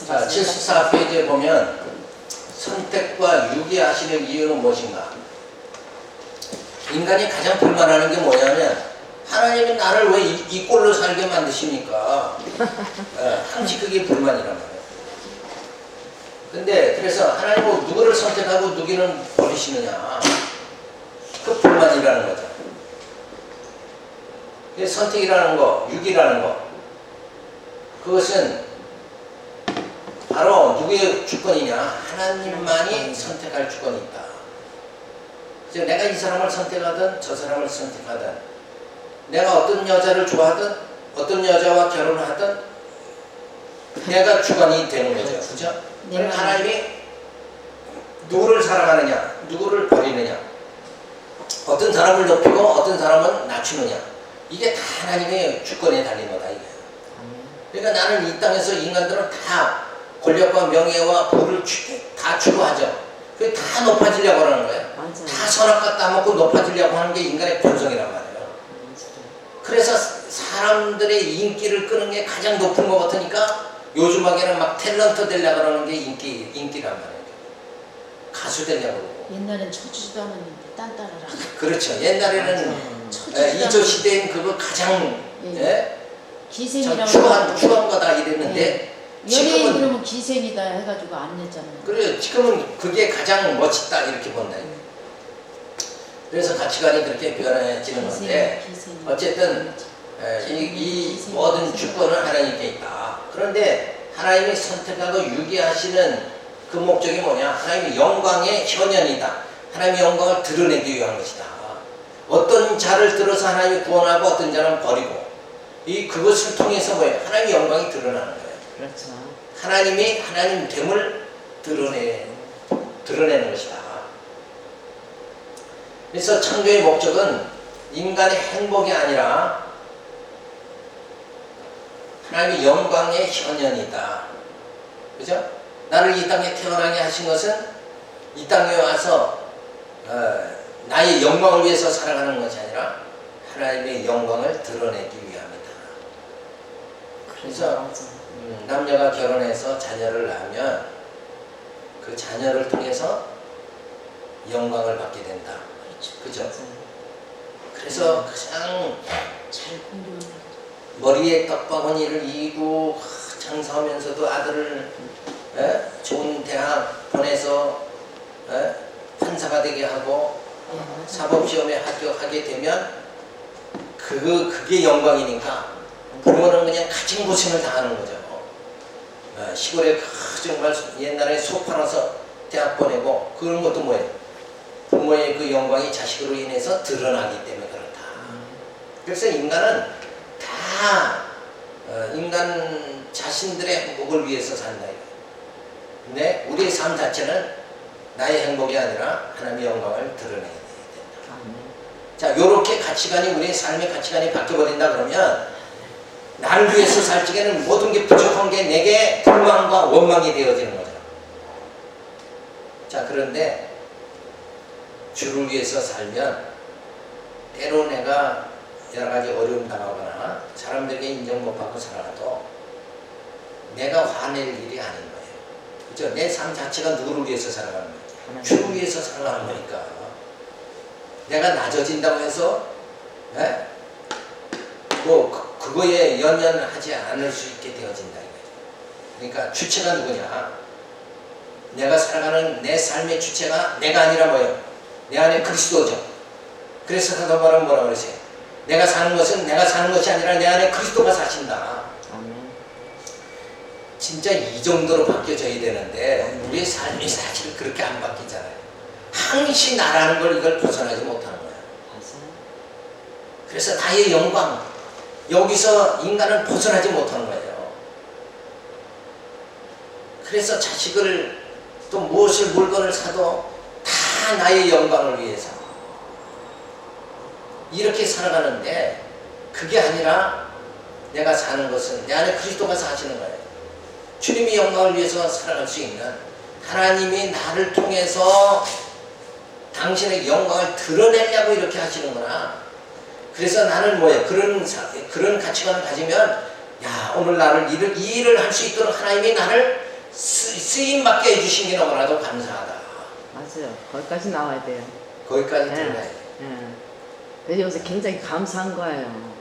자, 74페이지에 보면 선택과 유기하시는 이유는 무엇인가? 인간이 가장 불만하는 게 뭐냐면 하나님이 나를 왜 이 꼴로 살게 만드십니까? 항상 그게 불만이란 말이에요. 근데 그래서 하나님은 누구를 선택하고 누구는 버리시느냐? 그 불만이라는 거죠. 선택이라는 거, 유기라는 거, 그것은 바로 누구의 주권이냐? 하나님만이 선택할 주권이 있다. 그래서 내가 이 사람을 선택하든 저 사람을 선택하든, 내가 어떤 여자를 좋아하든 어떤 여자와 결혼을 하든 내가 주관이 되는 거죠. 그죠? 그러니까 하나님이 누구를 사랑하느냐, 누구를 버리느냐, 어떤 사람을 높이고 어떤 사람은 낮추느냐, 이게 다 하나님의 주권에 달린 거다 이게. 그러니까 나는 이 땅에서 인간들은 다 권력과 명예와 부를 다 추구하죠. 그게 다 높아지려고 하는 거예요. 맞아요. 다 선악과 따먹고 높아지려고 하는 게 인간의 본성이란 말이에요. 그래서 사람들의 인기를 끄는 게 가장 높은 것 같으니까 요즘하게는 막 탤런트 되려고 그러는 게 인기란 말이에요. 가수 되려고 그러고. 옛날엔 쳐주지도 않았는데 딴따라라. 그렇죠. 옛날에는 이조 시대엔 그거 가장 기생이라고 추한 거다 이랬는데 연예인 지금은 그러면 기생이다 해가지고 안 냈잖아요. 그래요. 지금은 그게 가장 멋있다 이렇게 본다. 그래서 가치관이 그렇게 변해지는 건데 어쨌든 이 모든 주권은 하나님께 있다. 그런데 하나님이 선택하고 유기하시는 그 목적이 뭐냐? 하나님의 영광의 현현이다. 하나님의 영광을 드러내기 위한 것이다. 어떤 자를 들어서 하나님이 구원하고 어떤 자는 버리고 그것을 통해서 뭐예요? 하나님의 영광이 드러나는 거예요. 그렇죠. 하나님이 하나님됨을 드러내는 것이다. 그래서 창조의 목적은 인간의 행복이 아니라 하나님의 영광의 현현이다. 그죠? 나를 이 땅에 태어나게 하신 것은 이 땅에 와서 나의 영광을 위해서 살아가는 것이 아니라 하나님의 영광을 드러내기 위함이다. 그래서 남녀가 결혼해서 자녀를 낳으면 그 자녀를 통해서 영광을 받게 된다. 그죠? 그래서 가장 잘 공부하는 머리에 떡바구니를 이고 장사하면서도 아들을 좋은 대학 보내서 판사가 되게 하고 사법시험에 합격하게 되면 그게 영광이니까 부모는 그냥 가진 고생을 다 하는 거죠. 시골에 정말 옛날에 소 팔아서 대학 보내고 그런 것도 뭐예요? 부모의 그 영광이 자식으로 인해서 드러나기 때문에 그렇다. 그래서 인간은 다 인간 자신들의 행복을 위해서 산다. 근데 우리의 삶 자체는 나의 행복이 아니라 하나님의 영광을 드러내야 된다. 자, 요렇게 가치관이 우리의 삶의 가치관이 바뀌어버린다 그러면 나를 위해서 살 적에는 모든 게 부족한 게 내게 불만과 원망이 되어지는 거죠. 자, 그런데 주를 위해서 살면 때로 내가 여러 가지 어려움 당하거나 사람들에게 인정 못 받고 살아도 내가 화낼 일이 아닌 거예요. 그죠? 내 삶 자체가 누구를 위해서 살아가는 거예요? 주를 위해서 살아가는 거니까. 내가 낮아진다고 해서 그거에 연연하지 않을 수 있게 되어진다 이거죠. 그러니까 주체가 누구냐? 내가 살아가는 내 삶의 주체가 내가 아니라 뭐예요? 내 안에 그리스도죠. 그래서 사도 바울은 뭐라고 그러세요? 내가 사는 것은 내가 사는 것이 아니라 내 안에 그리스도가 사신다. 진짜 이 정도로 바뀌어져야 되는데 우리의 삶이 사실 그렇게 안 바뀌잖아요. 항시 나라는 걸 이걸 벗어나지 못하는 거예요. 그래서 나의 영광, 여기서 인간은 벗어나지 못하는 거예요. 그래서 자식을 또 무엇을 물건을 사도 다 나의 영광을 위해서 이렇게 살아가는데 그게 아니라 내가 사는 것은 내 안에 그리스도가 사시는 거예요. 주님의 영광을 위해서 살아갈 수 있는 하나님이 나를 통해서 당신의 영광을 드러내려고 이렇게 하시는구나. 그래서 나는 뭐예요? 그런 가치관을 가지면 야 오늘 나를 이 일을 할 수 있도록 하나님이 나를 쓰임받게 해주신 게 너무나도 감사하다. 맞아요. 거기까지 나와야 돼요. 거기까지 네. 들어가야 돼. 예. 그래서 여기서 굉장히 감사한 거예요.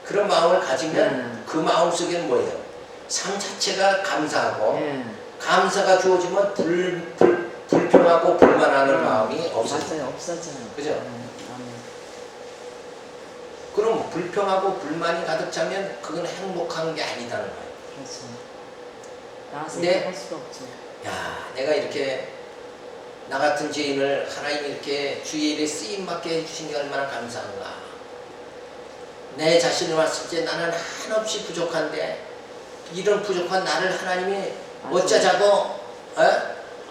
그런 마음을 가지면 네. 그 마음 속에는 뭐예요? 삶 자체가 감사하고 예. 감사가 주어지면 불평하고 불만하는 마음이 없어져요. 맞아요. 없어져요. 그죠? 예. 아멘. 그럼 불평하고 불만이 가득 차면 그건 행복한 게 아니다는 거예요. 그렇죠. 나와서 네. 얘기할 수가 없죠. 야, 내가 이렇게 나 같은 죄인을 하나님이 이렇게 주의 일에 쓰임받게 해주신 게 얼마나 감사한가. 내 자신을 봤을 때 나는 한없이 부족한데 이런 부족한 나를 하나님이 맞아요. 어쩌자고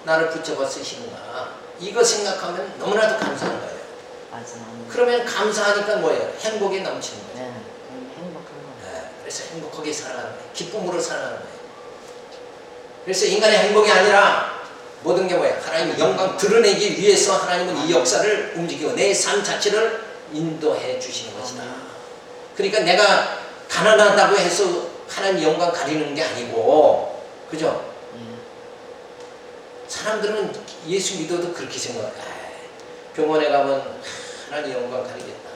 나를 붙잡아 쓰시는가. 이거 생각하면 너무나도 감사한 거예요. 맞아. 아멘. 그러면 감사하니까 뭐예요? 행복이 넘치는 거예요. 네. 그럼 행복한 거. 네, 그래서 행복하게 살아가는 거예요. 기쁨으로 살아가는 거예요. 그래서 인간의 행복이 아니라 모든 게 뭐예요? 하나님의 영광 드러내기 위해서 하나님은 이 역사를 움직이고 내 삶 자체를 인도해 주시는 것이다. 그러니까 내가 가난하다고 해서 하나님 영광 가리는 게 아니고, 그죠? 예. 사람들은 예수 믿어도 그렇게 생각해. 병원에 가면 하나님 영광 가리겠다.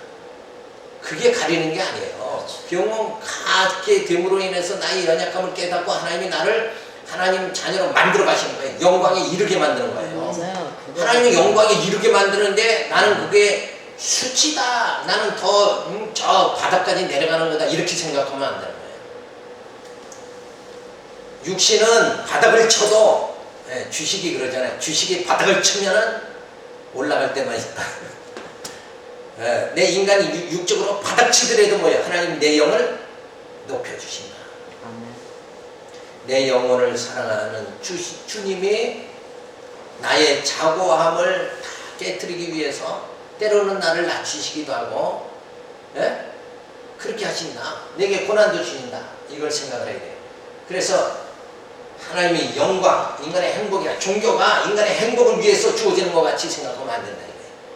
그게 가리는 게 아니에요. 병원 가게 됨으로 인해서 나의 연약함을 깨닫고 하나님이 나를 하나님 자녀로 만들어 가시는 거예요. 영광에 이르게 만드는 거예요. 맞아요. 하나님의 영광에 이르게 만드는데 나는 그게 수치다. 나는 더 저 바닥까지 내려가는 거다. 이렇게 생각하면 안 되는 거예요. 육신은 바닥을 쳐도 주식이 그러잖아요. 주식이 바닥을 치면은 올라갈 때만 있다. 내 인간이 육적으로 바닥 치더라도 뭐예요? 하나님 내 영을 높여주신다. 아멘. 내 영혼을 사랑하는 주님이 나의 자고함을 다 깨뜨리기 위해서 때로는 나를 낮추시기도 하고 그렇게 하신다. 내게 고난도 주신다. 이걸 생각을 해야 돼요. 그래서 하나님이 영광, 인간의 행복이나 종교가 인간의 행복을 위해서 주어지는 것 같이 생각하면 안 된다.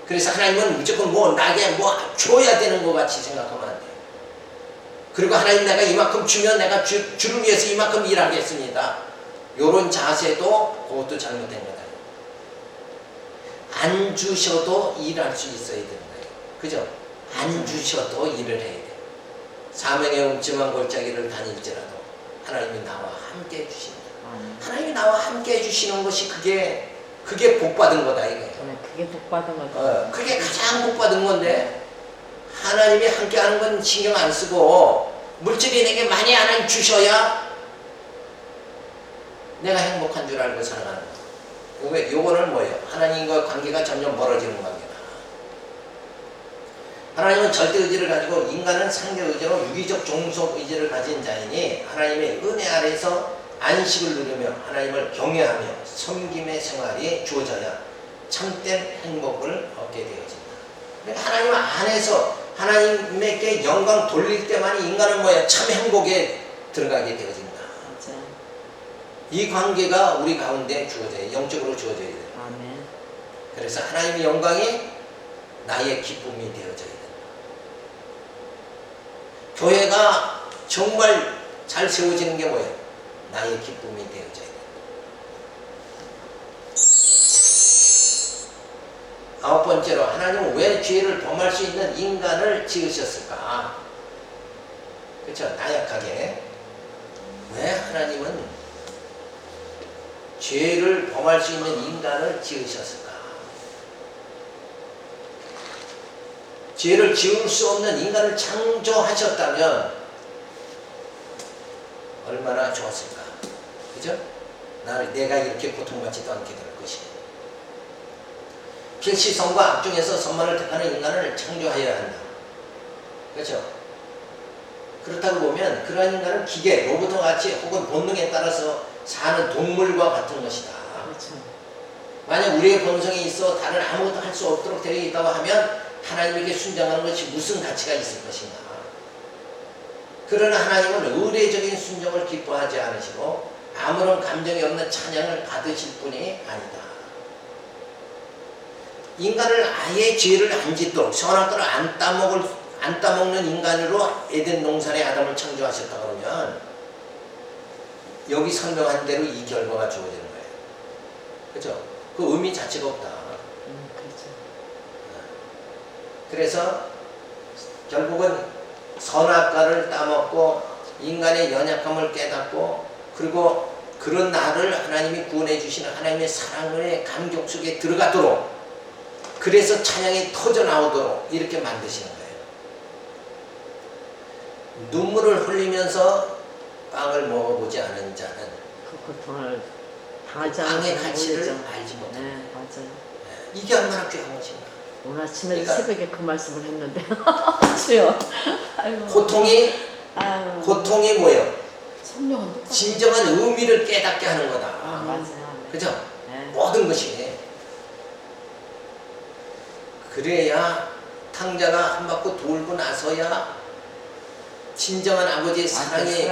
그래서 하나님은 무조건 나게 줘야 되는 것 같이 생각하면 안 돼요. 그리고 하나님 내가 이만큼 주면 내가 주를 위해서 이만큼 일하겠습니다. 이런 자세도 그것도 잘못된 거다. 안 주셔도 일할 수 있어야 되는 거예요. 그죠? 안 주셔도 일을 해야 돼요. 사명의 음침한 골짜기를 다닐지라도 하나님이 나와 함께 해주신다. 하나님이 나와 함께 해주시는 것이 그게 복받은 거다 이거예요. 네, 그게 복받은 거죠. 그게 가장 복받은 건데 하나님이 함께 하는 건 신경 안 쓰고 물질이 내게 많이 하나님 주셔야 내가 행복한 줄 알고 살아가는 거예요. 요거는 뭐예요? 하나님과 관계가 점점 멀어지는 관계다. 하나님은 절대 의지를 가지고 인간은 상대 의지로 유기적 종속 의지를 가진 자이니 하나님의 은혜 아래서 안식을 누리며 하나님을 경외하며 섬김의 생활이 주어져야 참된 행복을 얻게 되어진다. 그러니까 하나님 안에서 하나님에게 영광 돌릴 때만 인간은 뭐야? 참 행복에 들어가게 되어진다. 맞아요. 이 관계가 우리 가운데 주어져요. 영적으로 주어져야 돼요. 아멘. 그래서 하나님의 영광이 나의 기쁨이 되어져야 된다. 교회가 정말 잘 세워지는 게 뭐예요? 나의 기쁨이 되어져야 된다. 아홉 번째로 하나님은 왜 죄를 범할 수 있는 인간을 지으셨을까? 그렇죠? 나약하게. 왜 하나님은 죄를 범할 수 있는 인간을 지으셨을까? 죄를 지을 수 없는 인간을 창조하셨다면 얼마나 좋았을까? 그죠? 내가 이렇게 고통받지도 않게 될 것이고 필시성과 악중에서 선만을 택하는 인간을 창조하여야 한다. 그렇죠? 그렇다고 보면 그러한 인간은 기계, 로봇과 같이 혹은 본능에 따라서 사는 동물과 같은 것이다. 그렇죠. 만약 우리의 본성이 있어 다른 아무것도 할 수 없도록 되어 있다고 하면 하나님에게 순종하는 것이 무슨 가치가 있을 것인가? 그러나 하나님은 의례적인 순종을 기뻐하지 않으시고 아무런 감정이 없는 찬양을 받으실 분이 아니다. 인간을 아예 죄를 안 짓도록 선악과를 안 따먹는 인간으로 에덴 동산에 아담을 창조하셨다 그러면 여기 설명한 대로 이 결과가 주어지는 거예요. 그죠? 그 의미 자체가 없다. 그렇죠. 그래서 결국은 선악과를 따먹고 인간의 연약함을 깨닫고 그리고 그런 나를 하나님이 구원해 주시는 하나님의 사랑의 감격 속에 들어가도록 그래서 찬양이 터져 나오도록 이렇게 만드시는 거예요. 눈물을 흘리면서 빵을 먹어보지 않은 자는 그 고통을 당하지 빵의 않은 가치를 모르죠. 알지 못합니다. 네, 맞아요. 이게 얼마나 귀한 것인가. 오늘 아침에 그러니까 새벽에 그 말씀을 했는데 주여. 아이고. 고통이 뭐예요? 성령은 똑같아. 진정한 의미를 깨닫게 하는 거다. 맞아요. 그죠? 네. 모든 것이. 그래야 탕자가 한 바퀴 돌고 나서야 진정한 아버지의 사랑의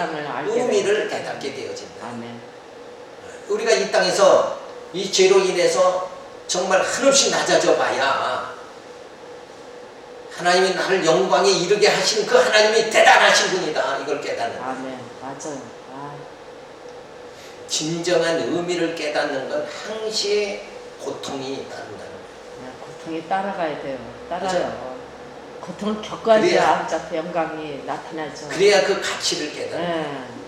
의미를 깨닫게 되어진다. 아멘. 우리가 이 땅에서 이 죄로 인해서 정말 한없이 낮아져 봐야 하나님이 나를 영광에 이르게 하신 그 하나님이 대단하신 분이다. 이걸 깨닫는 거예요. 아멘. 맞아요. 진정한 의미를 깨닫는 건 항시 고통이 따른다는 거예요. 고통이 따라가야 돼요. 따라요. 그렇죠? 고통을 겪어야지 그래야- 아버지 앞에 영광이 나타나죠. 그래야 그 가치를 깨닫는 거예요.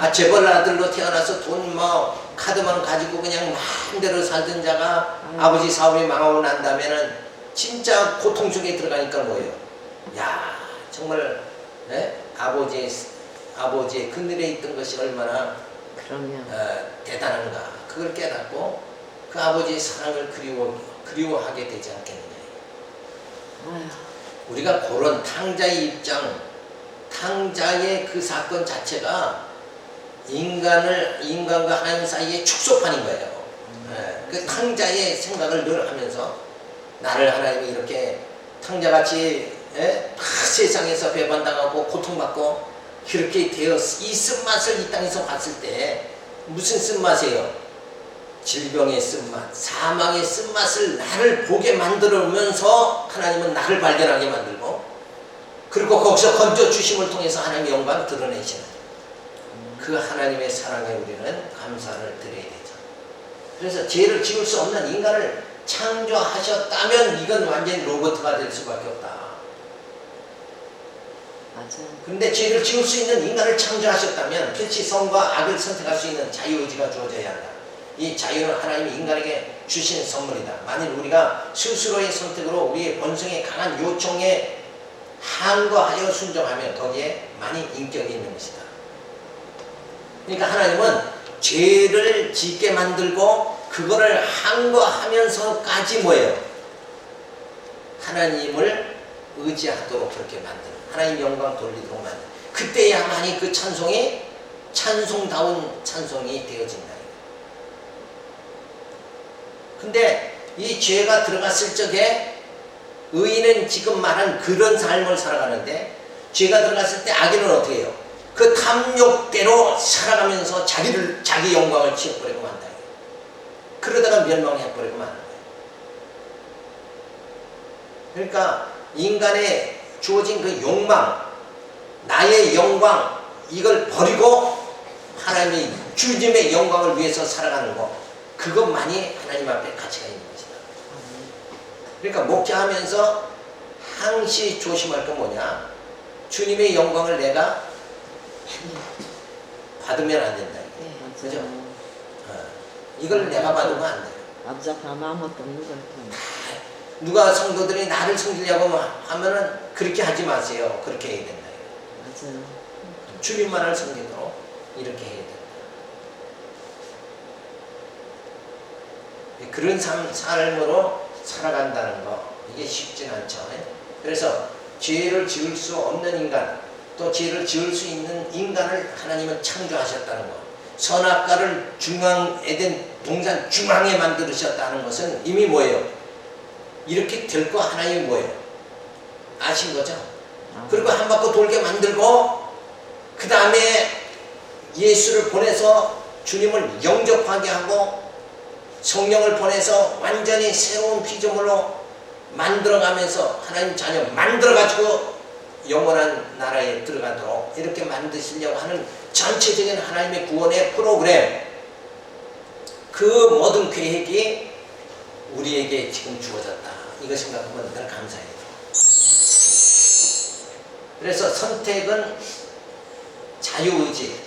네. 재벌 아들로 태어나서 돈 카드만 가지고 그냥 마음대로 살던 자가 아버지 사업이 망하고 난 다음에는 진짜 고통 속에 들어가니까 뭐예요? 야, 정말 아버지의 그늘에 있던 것이 얼마나 그럼요. 대단한가. 그걸 깨닫고 그 아버지의 사랑을 그리워하게 되지 않겠느냐. 아휴. 우리가 그런 탕자의 입장, 탕자의 그 사건 자체가 인간과 하나님 사이의 축소판인 거예요. 그 탕자의 생각을 늘 하면서 나를 하나님이 이렇게 탕자같이 세상에서 배반당하고 고통받고 그렇게 되어 이 쓴맛을 이 땅에서 봤을 때 무슨 쓴맛이에요? 질병의 쓴맛, 사망의 쓴맛을 나를 보게 만들면서 하나님은 나를 발견하게 만들고 그리고 거기서 건져주심을 통해서 하나님의 영광을 드러내시는 그 하나님의 사랑에 우리는 감사를 드려야 되죠. 그래서 죄를 지을 수 없는 인간을 창조하셨다면 이건 완전히 로봇가 될 수밖에 없다. 맞아요. 그런데 죄를 지을 수 있는 인간을 창조하셨다면 필시 선과 악을 선택할 수 있는 자유의지가 주어져야 한다. 이 자유는 하나님이 인간에게 주신 선물이다. 만일 우리가 스스로의 선택으로 우리의 본성의 강한 요청에 항거하여 순종하면 거기에 많이 인격이 있는 것이다. 그러니까 하나님은 죄를 짓게 만들고 그거를 항거하면서까지 뭐예요? 하나님을 의지하도록 그렇게 만드는, 하나님 영광 돌리도록 만드는, 그때야만이 그 찬송이 찬송다운 찬송이 되어진다. 근데 이 죄가 들어갔을 적에 의인은 지금 말한 그런 삶을 살아가는데 죄가 들어갔을 때 악인은 어떻게 해요? 그 탐욕대로 살아가면서 자기 영광을 치워버리고 만다. 그러다가 멸망해버리고 만다. 그러니까 인간의 주어진 그 욕망, 나의 영광, 이걸 버리고 하나님의 주님의 영광을 위해서 살아가는 것, 그것만이 하나님 앞에 가치가 있는 것이다. 그러니까 목회하면서 항시 조심할 건 뭐냐? 주님의 영광을 내가 받으면 안 된다. 네, 그죠? 이걸 내가 받으면 안 돼요. 아버지 앞에 아무것도 없는 거예요. 누가 성도들이 나를 섬기려고 하면은 그렇게 하지 마세요. 그렇게 해야 된다. 맞아요. 주님만을 섬기도록 이렇게 해야 된다. 그런 삶으로 살아간다는 거, 이게 쉽진 않죠. 그래서 죄를 지을 수 없는 인간, 또 죄를 지을 수 있는 인간을 하나님은 창조하셨다는 것, 선악과를 에덴 동산 중앙에 만들으셨다는 것은 이미 뭐예요? 이렇게 될 거 하나님이 뭐예요? 아신 거죠? 그리고 한 바퀴 돌게 만들고 그 다음에 예수를 보내서 주님을 영접하게 하고 성령을 보내서 완전히 새로운 피조물로 만들어가면서 하나님 자녀 만들어가지고 영원한 나라에 들어가도록 이렇게 만드시려고 하는 전체적인 하나님의 구원의 프로그램, 그 모든 계획이 우리에게 지금 주어졌다. 이거 생각하면 늘 감사해요. 그래서 선택은 자유의지,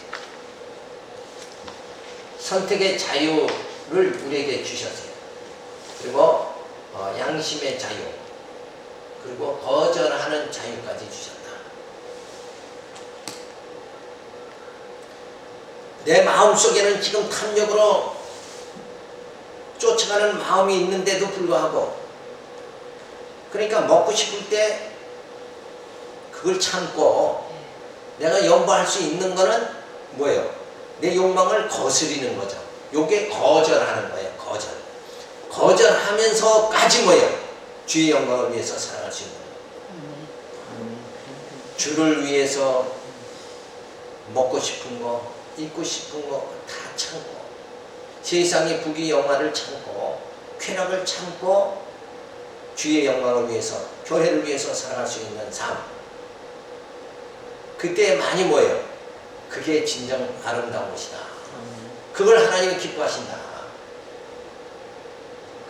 선택의 자유를 우리에게 주셨어요. 그리고 양심의 자유, 그리고 거절하는 자유까지 주셨다. 내 마음속에는 지금 탐욕으로 쫓아가는 마음이 있는데도 불구하고, 그러니까 먹고 싶을 때 그걸 참고 내가 염보할 수 있는 거는 뭐예요? 내 욕망을 거스리는 거죠. 요게 거절하는 거예요. 거절하면서까지 뭐예요? 주의 영광을 위해서 살아갈 수 있는 거예요. 주를 위해서 먹고 싶은 거, 입고 싶은 거 다 참고, 세상의 부귀 영화를 참고, 쾌락을 참고 주의 영광을 위해서, 교회를 위해서 살아갈 수 있는 삶. 그때 많이 뭐예요? 그게 진정 아름다운 것이다. 그걸 하나님이 기뻐하신다.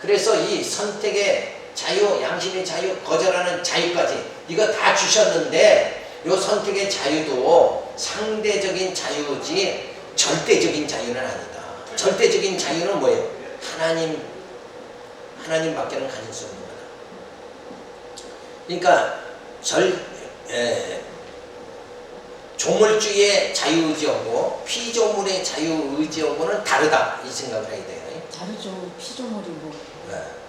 그래서 이 선택의 자유, 양심의 자유, 거절하는 자유까지 이거 다 주셨는데, 이 선택의 자유도 상대적인 자유지 절대적인 자유는 아니다. 절대적인 자유는 뭐예요? 하나님밖에는 가질 수 없는 거다. 그러니까 조물주의 자유의지하고 피조물의 자유의지하고는 다르다, 이 생각을 해야 돼요. 다르죠. 피조물이 뭐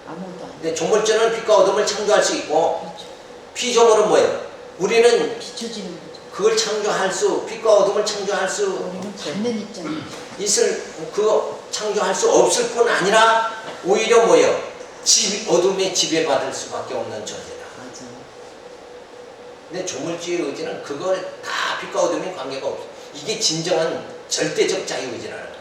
아무것도 아니에요. 근데 조물주는 빛과 어둠을 창조할 수 있고, 그렇죠. 피조물은 뭐예요? 우리는 비춰지는 거죠. 그걸 창조할 수, 빛과 어둠을 창조할 수 우리는 받는 입장이죠. 그거 창조할 수 없을 뿐 아니라 오히려 뭐예요? 어둠에 지배받을 수밖에 없는 존재다. 맞아. 근데 조물주의 의지는 그거 다 빛과 어둠에 관계가 없어. 이게 진정한 절대적 자유의지라는 거예요.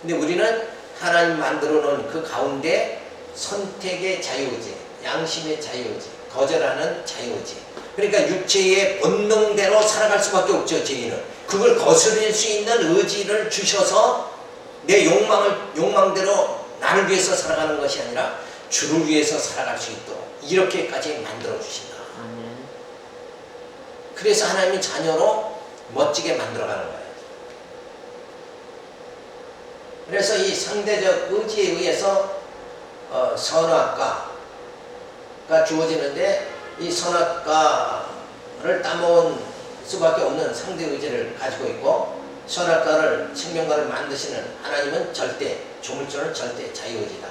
근데 우리는 하나님 만들어 놓은 그 가운데 선택의 자유의지, 양심의 자유의지, 거절하는 자유의지. 그러니까 육체의 본능대로 살아갈 수밖에 없죠, 죄인은. 그걸 거스릴 수 있는 의지를 주셔서 내 욕망대로 나를 위해서 살아가는 것이 아니라 주를 위해서 살아갈 수 있도록 이렇게까지 만들어 주신다. 그래서 하나님이 자녀로 멋지게 만들어가는 거예요. 그래서 이 상대적 의지에 의해서 선악과가 주어지는데, 이 선악과를 따먹을 수밖에 없는 상대 의지를 가지고 있고, 선악과를 생명과를 만드시는 하나님은 절대, 조물주는 절대 자유의지다.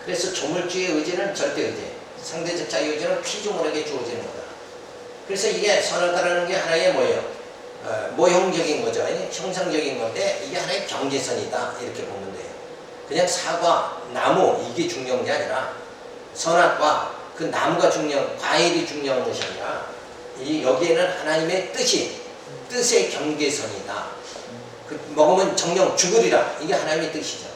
그래서 조물주의 의지는 절대의지, 상대적 자유의지는 피조물에게 주어지는 거다. 그래서 이게 선악과라는 게 하나의 뭐예요? 모형적인 거죠. 형상적인 건데 이게 하나의 경계선이다, 이렇게 보면 돼요. 그냥 사과, 나무 이게 중요한 게 아니라 선악과, 그 나무가 중요한, 과일이 중요한 것이 아니라 여기에는 하나님의 뜻의 경계선이다. 먹으면 정령 죽으리라, 이게 하나님의 뜻이죠.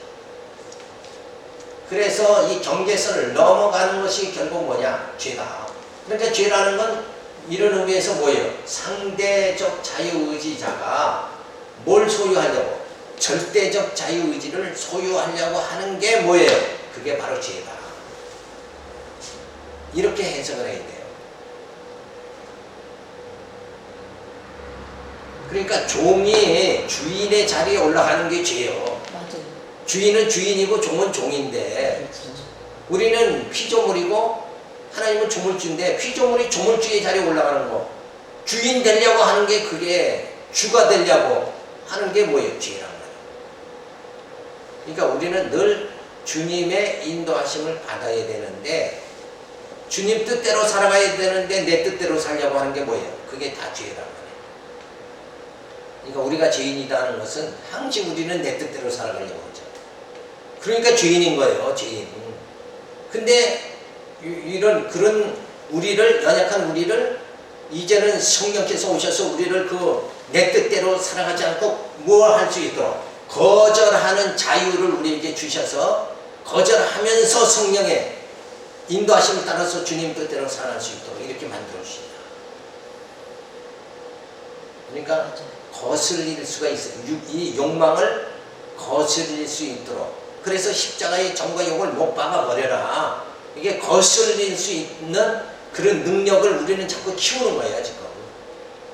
그래서 이 경계선을 넘어가는 것이 결국 뭐냐? 죄다. 그러니까 죄라는 건 이런 의미에서 뭐예요? 상대적 자유의지자가 뭘 소유하려고? 절대적 자유의지를 소유하려고 하는 게 뭐예요? 그게 바로 죄다. 이렇게 해석을 해야 돼요. 그러니까 종이 주인의 자리에 올라가는 게 죄예요. 맞아요. 주인은 주인이고 종은 종인데, 우리는 피조물이고 하나님은 조물주인데, 피조물이 조물주의 자리에 올라가는 거, 주인 되려고 하는 게, 그게 주가 되려고 하는 게 뭐예요? 죄라는 거예요. 그러니까 우리는 늘 주님의 인도하심을 받아야 되는데, 주님 뜻대로 살아가야 되는데 내 뜻대로 살려고 하는 게 뭐예요? 그게 다 죄라는 거예요. 그러니까 우리가 죄인이라는 것은 항상 우리는 내 뜻대로 살아가려고 하죠. 그러니까 죄인인 거예요, 죄인. 근데 그런 우리를, 연약한 우리를 이제는 성령께서 오셔서 우리를 내 뜻대로 살아가지 않고 뭘 할 수 있도록 거절하는 자유를 우리에게 주셔서, 거절하면서 성령의 인도하심을 따라서 주님 뜻대로 살아갈 수 있도록 이렇게 만들어 주신다. 그러니까 거슬릴 수가 있어요. 이 욕망을 거슬릴 수 있도록. 그래서 십자가의 정과 욕을 못 박아 버려라. 이게 거슬릴 수 있는 그런 능력을 우리는 자꾸 키우는 거예요, 지금.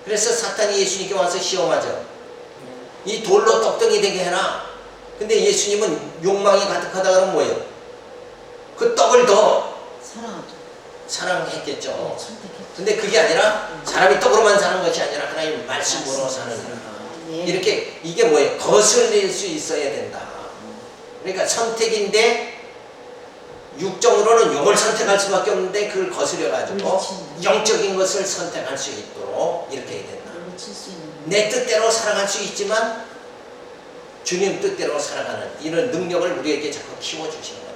그래서 사탄이 예수님께 와서 시험하죠. 이 돌로 떡덩이 되게 해라. 근데 예수님은 욕망이 가득하다 그러면 뭐예요? 그 떡을 더 사랑하죠. 사랑했겠죠. 선택했죠. 근데 그게 아니라 사람이 떡으로만 사는 것이 아니라 하나님 말씀으로 사는 일. 예. 이렇게 이게 뭐예요? 거슬릴 수 있어야 된다. 그러니까 선택인데 육정으로는 욕을 선택할 수밖에 없는데 그걸 거스려 가지고 영적인 것을 선택할 수 있도록 이렇게 해야 된다. 물리칠 수 있는 내 뜻대로 살아갈 수 있지만 주님 뜻대로 살아가는 이런 능력을 우리에게 자꾸 키워주시는 거다.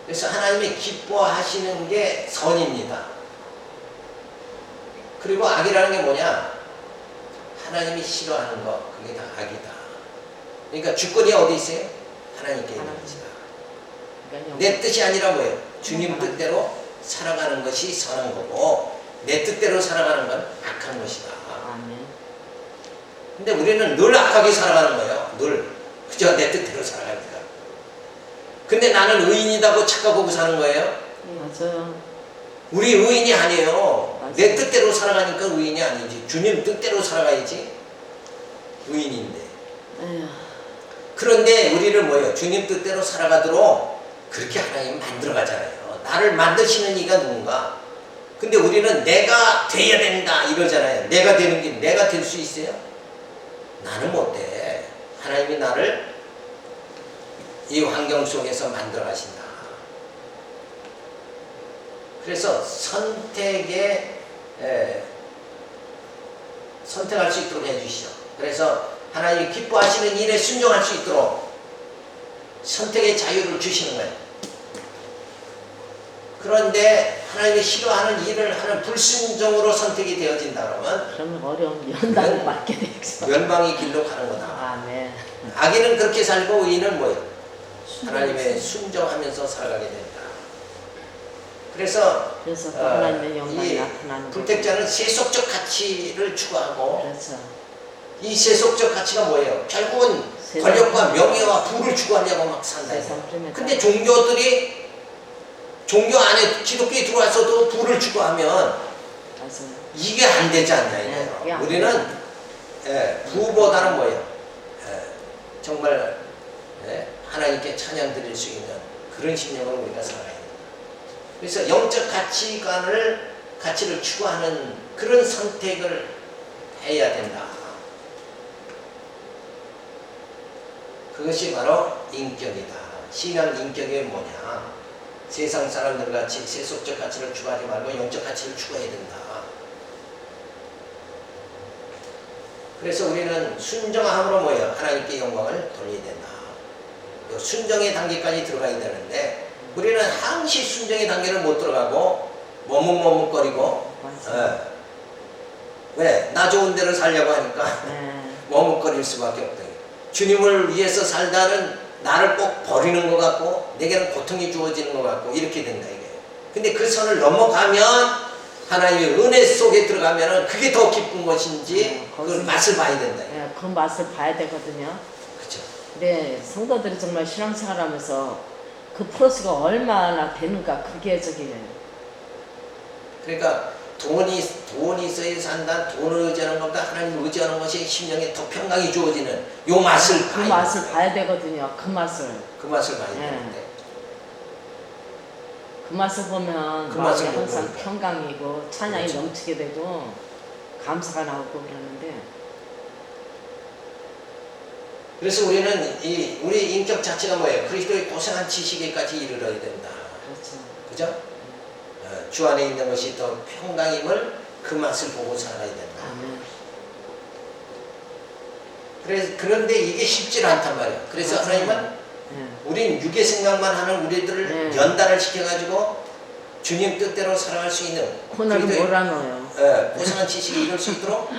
그래서 하나님이 기뻐하시는 게 선입니다. 그리고 악이라는 게 뭐냐? 하나님이 싫어하는 거, 그게 다 악이다. 그러니까 주권이 어디 있어요? 하나님께 있는 것이다. 그러니까 내 뜻이 아니라 뭐예요? 주님 뜻대로 살아가는 것이 선한 거고 내 뜻대로 살아가는 건 악한 것이다. 아멘. 근데 우리는 늘 악하게 살아가는 거예요. 늘. 그저 내 뜻대로 살아갑니다. 근데 나는 의인이다고 착각하고 사는 거예요. 맞아요. 우리 의인이 아니에요. 맞아요. 내 뜻대로 살아가니까 의인이 아니지. 주님 뜻대로 살아가야지 의인인데. 에휴. 그런데 우리는 뭐예요? 주님 뜻대로 살아가도록 그렇게 하나님 만들어가잖아요. 나를 만드시는 이가 누군가? 근데 우리는 내가 돼야 된다 이러잖아요. 내가 되는 게 내가 될 수 있어요? 나는 못 돼. 하나님이 나를 이 환경 속에서 만들어 가신다. 그래서 선택할 수 있도록 해주시죠. 그래서 하나님이 기뻐하시는 일에 순종할 수 있도록 선택의 자유를 주시는 거예요. 그런데 하나님이 싫어하는 일을 하는 불순종으로 선택이 되어진다 그러면 그러면 어려운 연단을 받게 되겠어. 멸망의 길로 가는 거다. 아멘. 악인은 그렇게 살고 의인은 뭐예요? 하나님의 순종하면서 살아가게 된다. 그래서 하나님의 영광이 이 나타나는 불택자는 세속적 가치를 추구하고 그렇죠. 이 세속적 가치가 뭐예요? 결국은 권력과 명예와 부를 추구하려고 막 산다. 근데 종교들이 종교 안에 기독교에 들어와서도 부를 추구하면 맞아요. 이게 안 되지 않냐 이거예요. 우리는 부보다는 뭐예요? 정말 하나님께 찬양 드릴 수 있는 그런 심령으로 우리가 살아야 됩니다. 그래서 영적 가치를 추구하는 그런 선택을 해야 된다. 그것이 바로 인격이다. 신앙 인격이 뭐냐? 세상 사람들 같이 세속적 가치를 추구하지 말고 영적 가치를 추구해야 된다. 그래서 우리는 순종함으로 뭐예요? 하나님께 영광을 돌려야 된다. 순종의 단계까지 들어가야 되는데 우리는 항시 순종의 단계를 못 들어가고 머뭇머뭇거리고 왜? 나 좋은 대로 살려고 하니까 머뭇거릴 수밖에 없다. 주님을 위해서 살다는 나를 꼭 버리는 것 같고 내게는 고통이 주어지는 것 같고 이렇게 된다 이게. 근데 그 선을 넘어가면 하나님의 은혜 속에 들어가면 그게 더 기쁜 것인지 그 맛을 봐야 된다. 그 맛을 봐야 되거든요. 그렇죠. 네, 성도들이 정말 신앙생활하면서 그 플러스가 얼마나 되는가 그게 저기예요. 그러니까 돈이 있어야 산다. 돈을 의지하는 것보다 하나님을 의지하는 것이 심령에 더 평강이 주어지는 요 맛을 그 맛을 봐야 되거든요. 그 맛을. 그 맛을 봐야 되는데 그 맛을 보면 그 마음이 맛을 항상 보니까. 평강이고 찬양이 그렇죠. 넘치게 되고 감사가 나오고 그러는데 그래서 우리는 우리 인격 자체가 뭐예요? 그리스도의 고생한 지식에까지 이르러야 된다. 그렇죠. 그죠? 주 안에 있는 것이 더 평강임을 그 맛을 보고 살아야 된다. 그런데 이게 쉽지 않단 말이에요. 그래서 맞아요. 하나님은 우린 육의 생각만 하는 우리들을 연단을 시켜가지고 주님 뜻대로 살아갈 수 있는 코너를 몰아넣어요. 고상한 지식에 이룰 수 있도록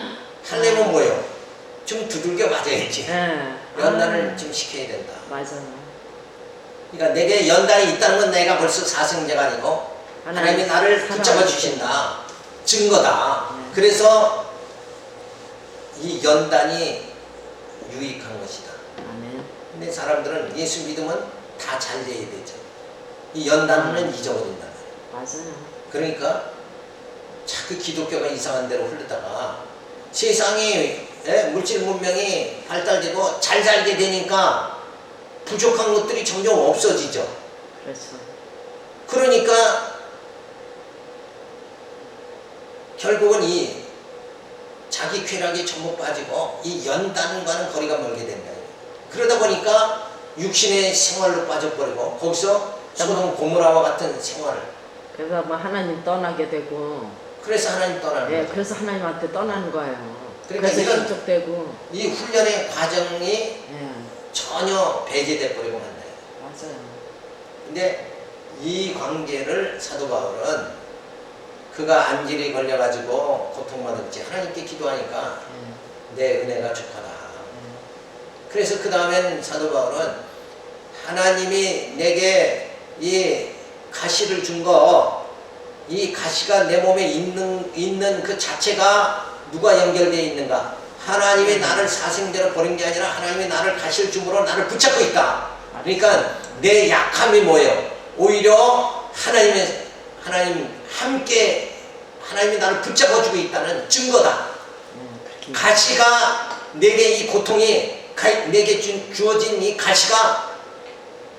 하려면 뭐예요? 좀 두들겨 맞아야지. 예. 연단을 좀 시켜야 된다. 맞아요. 그러니까 내게 연단이 있다는 건 내가 벌써 사생자가 아니고 하나님이 나를 붙잡아 주신다. 증거다. 네. 그래서 이 연단이 유익한 것이다. 아멘. 근데 사람들은 예수 믿으면 다 잘 돼야 되죠. 이 연단은 잊어버린다. 맞아요. 그러니까 자꾸 기독교가 이상한 데로 흐르다가 세상이 물질 문명이 발달되고 잘 살게 되니까 부족한 것들이 점점 없어지죠. 그렇죠. 그러니까 결국은 이 자기 쾌락에 전부 빠지고 이 연단과는 거리가 멀게 된다. 그러다 보니까 육신의 생활로 빠져버리고 거기서 소돔 고모라와 같은 생활을, 그래서 뭐 하나님 떠나게 되고, 그래서 하나님 떠나는 예, 거죠. 그래서 하나님한테 떠나는 거예요. 그러니까 그래서 이런 신속되고, 이 훈련의 과정이 예, 전혀 배제돼 버리고 만나요. 맞아요. 근데 이 관계를 사도 바울은 그가 안질이 걸려가지고 고통받았지 하나님께 기도하니까 예, 내 은혜가 족하다. 예. 그래서 그 다음엔 사도 바울은 하나님이 내게 이 가시를 준 거, 이 가시가 내 몸에 있는 그 자체가 누가 연결되어 있는가? 하나님이 나를 사생대로 버린 게 아니라 하나님이 나를 가시를 줌으로 나를 붙잡고 있다. 그러니까 내 약함이 뭐예요? 오히려 하나님 함께 하나님이 나를 붙잡아주고 있다는 증거다. 그렇게 가시가 내게 이 고통이 내게 주어진 이 가시가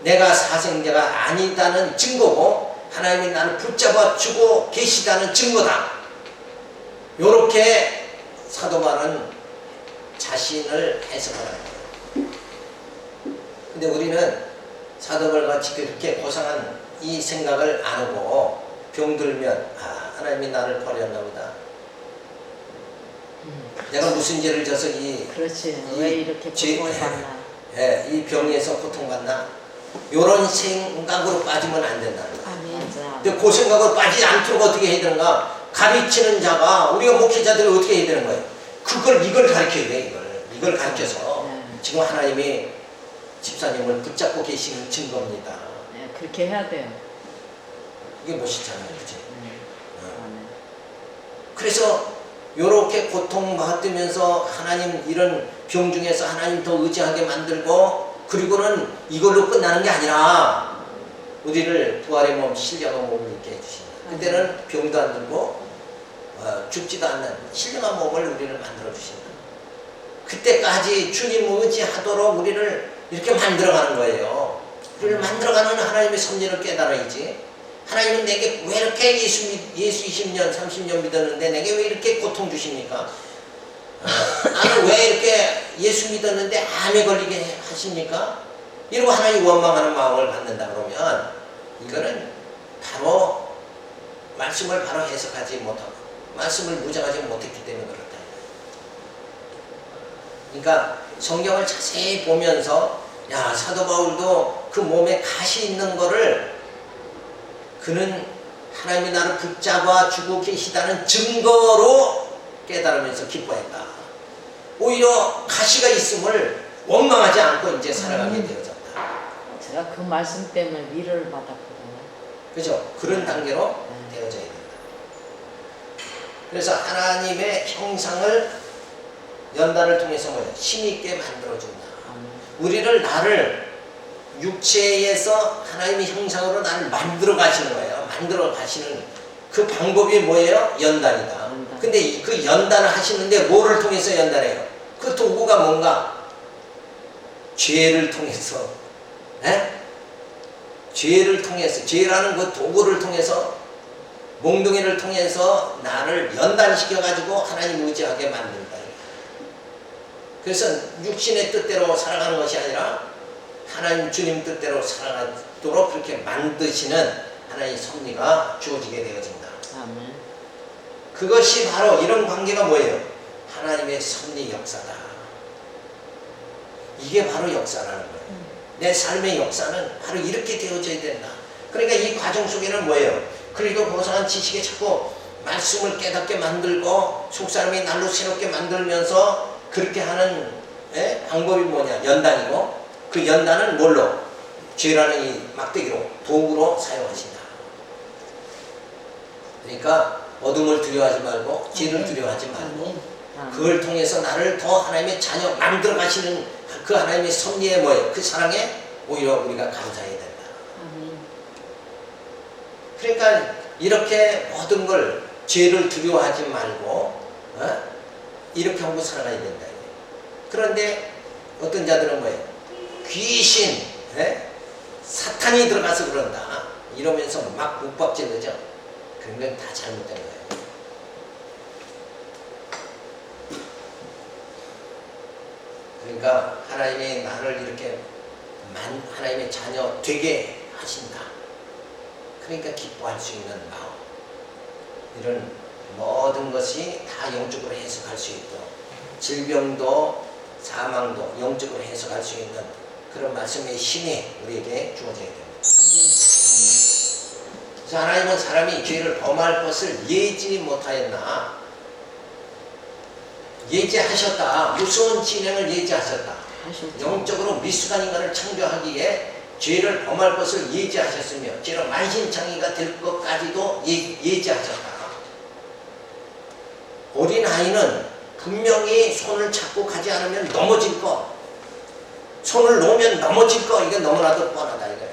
내가 사생자가 아니다는 증거고 하나님이 나를 붙잡아주고 계시다는 증거다. 요렇게 사도 바울은 자신을 해석하는 거예요. 근데 우리는 사도 바울같이 그렇게 고상한 이 생각을 안 하고 병들면 하나님이 나를 버렸나 보다. 내가 무슨 죄를 져서 그렇지. 왜 이렇게 고통을 받나? 이 병에서 고통받나? 이런 생각으로 빠지면 안 된다는 거야. 맞아. 근데 그 생각으로 빠지지 않도록 어떻게 해야 되는가? 가르치는 자가, 우리가 목회자들이 어떻게 해야 되는 거예요? 이걸 가르쳐야 돼, 이걸 가르쳐서. 네. 지금 하나님이 집사님을 붙잡고 계신 증거입니다. 네, 그렇게 해야 돼요. 이게 멋있잖아요, 그치? 네. 그래서 요렇게 고통받으면서 하나님 이런 병 중에서 하나님 더 의지하게 만들고, 그리고는 이걸로 끝나는 게 아니라 우리를 부활의 몸, 신령한 몸을 입게 해주신다. 그때는 병도 안 들고 죽지도 않는 신령한 몸을 우리를 만들어 주신다. 그때까지 주님 의지하도록 우리를 이렇게 만들어가는 거예요. 우리를 만들어가는 하나님의 섭리를 깨달아야지. 하나님은 내게 왜 이렇게 예수 20년, 30년 믿었는데 내게 왜 이렇게 고통 주십니까? 나는 왜 이렇게 예수 믿었는데 암에 걸리게 하십니까? 이러고 하나님 원망하는 마음을 갖는다 그러면 이거는 바로 말씀을 바로 해석하지 못하고 말씀을 무장하지 못했기 때문에 그렇다. 그러니까 성경을 자세히 보면서 사도 바울도 그 몸에 가시 있는 거를 그는 하나님이 나를 붙잡아 주고 계시다는 증거로 깨달으면서 기뻐했다. 오히려 가시가 있음을 원망하지 않고 이제 살아가게 되어졌다. 제가 그 말씀 때문에 위로를 받았거든요. 그죠? 그런 단계로 되어져야 된다. 그래서 하나님의 형상을 연단을 통해서 힘있게 만들어준다. 우리를 나를 육체에서 하나님의 형상으로 나를 만들어 가시는 거예요. 만들어 가시는 그 방법이 뭐예요? 연단이다. 근데 그 연단을 하시는데 뭐를 통해서 연단해요? 그 도구가 뭔가? 죄를 통해서, 죄를 통해서, 죄라는 그 도구를 통해서, 몽둥이를 통해서 나를 연단시켜가지고 하나님 의지하게 만든다. 그래서 육신의 뜻대로 살아가는 것이 아니라 하나님 주님 뜻대로 살아가도록 그렇게 만드시는 하나님의 섭리가 주어지게 되어진다. 아멘. 그것이 바로 이런 관계가 뭐예요? 하나님의 섭리 역사다. 이게 바로 역사라는 거예요. 내 삶의 역사는 바로 이렇게 되어져야 된다. 그러니까 이 과정 속에는 뭐예요? 그리고 고상한 지식에 자꾸 말씀을 깨닫게 만들고 속사람이 날로 새롭게 만들면서 그렇게 하는 방법이 뭐냐? 연단이고, 그 연단은 뭘로? 죄라는 이 막대기로, 도구로 사용하신다. 그러니까 어둠을 두려워하지 말고 죄를 두려워하지 말고 그걸 통해서 나를 더 하나님의 자녀 만들어 가시는 그 하나님의 섭리에 뭐예요? 그 사랑에 오히려 우리가 감사해야 된다. 그러니까 이렇게 모든 걸 죄를 두려워하지 말고 이렇게 하고 살아가야 된다. 그런데 어떤 자들은 뭐예요? 귀신, 사탄이 들어가서 그런다. 이러면서 막 묵박질르죠. 그런 건 다 잘못된 거예요. 그러니까 하나님이 나를 이렇게 하나님의 자녀 되게 하신다. 그러니까 기뻐할 수 있는 마음. 이런 모든 것이 다 영적으로 해석할 수 있도록 질병도 사망도 영적으로 해석할 수 있는 그런 말씀의 힘이 우리에게 주어져야 됩니다. 그래서 하나님은 사람이 죄를 범할 것을 예지 못하였나? 예지하셨다. 무서운 진행을 예지하셨다. 영적으로 미숙한 인간을 창조하기에 죄를 범할 것을 예지하셨으며 죄로 만신창이가 될 것까지도 예지하셨다. 어린아이는 분명히 손을 잡고 가지 않으면 넘어질 거, 손을 놓으면 넘어질 거, 이게 너무나도 뻔하다 이거예요.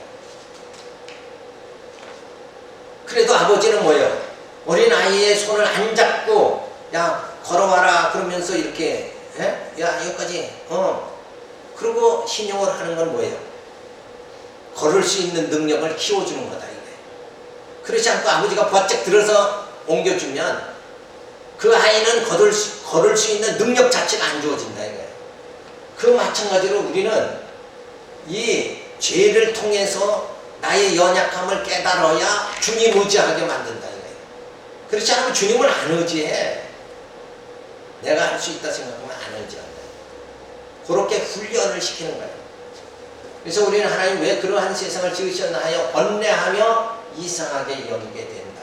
그래도 아버지는 뭐예요? 어린아이의 손을 안 잡고 야 걸어와라 그러면서 이렇게 야 여기까지 그리고 신용을 하는 건 뭐예요? 걸을 수 있는 능력을 키워주는 거다 이거예요. 그렇지 않고 아버지가 바짝 들어서 옮겨주면 그 아이는 걸을 수 있는 능력 자체가 안 주어진다 이거예요. 그 마찬가지로 우리는 이 죄를 통해서 나의 연약함을 깨달아야 주님 의지하게 만든다 이거예요. 그렇지 않으면 주님을 안 의지해. 내가 할 수 있다 생각하면 안 의지한다. 그렇게 훈련을 시키는 거예요. 그래서 우리는 하나님 왜 그러한 세상을 지으셨나 하여 번뇌하며 이상하게 여기게 된다.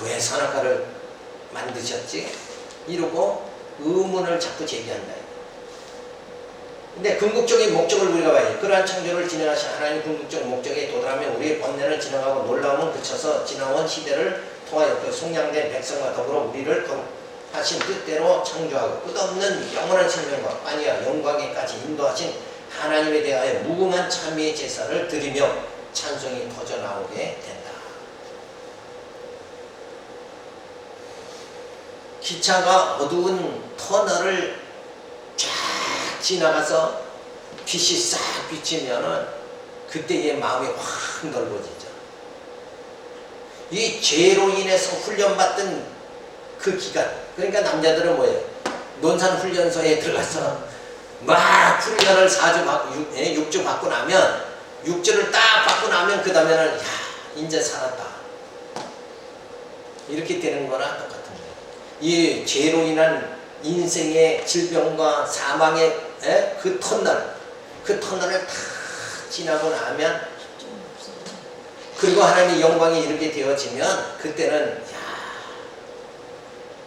왜 선악과를 만드셨지? 이러고 의문을 자꾸 제기한다. 근데 궁극적인 목적을 우리가 봐야지. 그러한 창조를 진행하신 하나님 궁극적 목적에 도달하면 우리의 번뇌는 지나가고 놀라움은 그쳐서 지나온 시대를 통하여 그 속량된 백성과 더불어 우리를 거룩하신 뜻대로 창조하고 끝없는 영원한 생명과 아니야 영광에까지 인도하신 하나님에 대하여 무궁한 참회의 제사를 드리며 찬송이 터져나오게 된다. 기차가 어두운 터널을 쫙 지나가서 빛이 싹 비치면은 그때 얘 마음이 확 넓어지죠. 이 죄로 인해서 훈련받던 그 기간, 그러니까 남자들은 뭐예요? 논산훈련소에 들어가서 막 훈련을 6주 받고 나면 6주를 딱 받고 나면 그 다음에는 야 이제 살았다 이렇게 되는 거나 똑같은 거예요. 이 죄로 인한 인생의 질병과 사망의 그 터널을 다 지나고 나면 그리고 하나님의 영광에 이르게 되어지면 그때는 야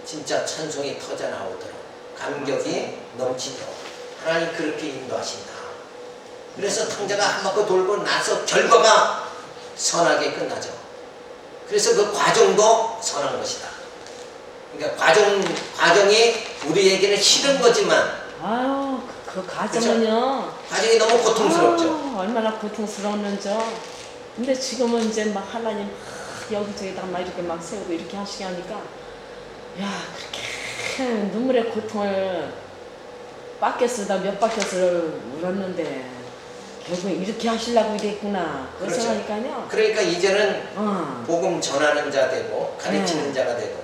진짜 찬송이 터져 나오도록 감격이 넘치도록 하나님 그렇게 인도하신다. 그래서 탕자가 한 바퀴 돌고 나서 결과가 선하게 끝나죠. 그래서 그 과정도 선한 것이다. 그러니까 과정이 우리에게는 싫은 거지만 아유 그 과정은요. 과정이 너무 고통스럽죠. 아유, 얼마나 고통스러웠는지요. 근데 지금은 이제 막 하나님 막 여기저기다 막 이렇게 막 세우고 이렇게 하시게 하니까 야 그렇게 눈물의 고통을 바켓스다 몇 바켓을 울었는데 결국 이렇게 하시려고 이랬구나. 그 그렇죠. 생각하니까요. 그러니까 이제는 복음 전하는 자 되고 가르치는 자가 되고